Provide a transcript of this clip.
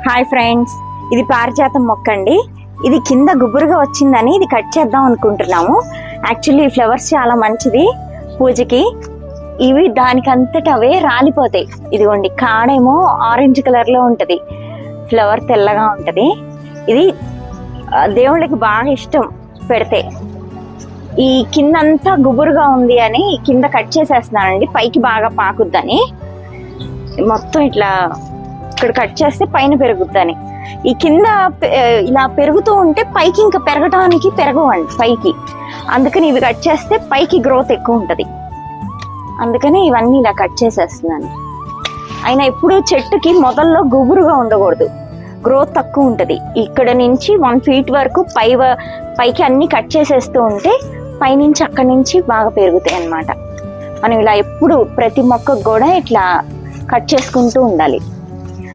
Hi friends, ఇది పారిజాతం మొక్క అండి. ఇది కింద గుబురుగా వచ్చిందని ఇది కట్ చేద్దాం అనుకుంటున్నాము. యాక్చువల్లీ ఈ ఫ్లవర్స్ చాలా మంచిది పూజకి. ఇవి దానికంతట అవే రాలిపోతాయి. ఇదిగోండి, కాడేమో ఆరెంజ్ కలర్ లో ఉంటది, ఫ్లవర్ తెల్లగా ఉంటది. ఇది దేవుళ్ళకి బాగా ఇష్టం పెడితే. ఈ కిందంతా గుబురుగా ఉంది అని కింద కట్ చేసేస్తున్నానండి, పైకి బాగా పాకుద్దని. మొత్తం ఇట్లా ఇక్కడ కట్ చేస్తే పైన పెరుగుద్దని. ఈ కింద ఇలా పెరుగుతూ ఉంటే పైకి ఇంకా పెరగటానికి పెరగవండి పైకి. అందుకని ఇవి కట్ చేస్తే పైకి గ్రోత్ ఎక్కువ ఉంటుంది. అందుకని ఇవన్నీ ఇలా కట్ చేసేస్తున్నాను. అయినా ఇప్పుడు చెట్టుకి మొదల్లో గుబురుగా ఉండకూడదు, గ్రోత్ తక్కువ ఉంటుంది. ఇక్కడ నుంచి 1 feet వరకు పైకి అన్ని కట్ చేసేస్తూ ఉంటే పైనుంచి అక్కడి నుంచి బాగా పెరుగుతాయి అన్నమాట. మనం ఇలా ఎప్పుడు ప్రతి మొక్కకు కూడా ఇట్లా కట్ చేసుకుంటూ ఉండాలి.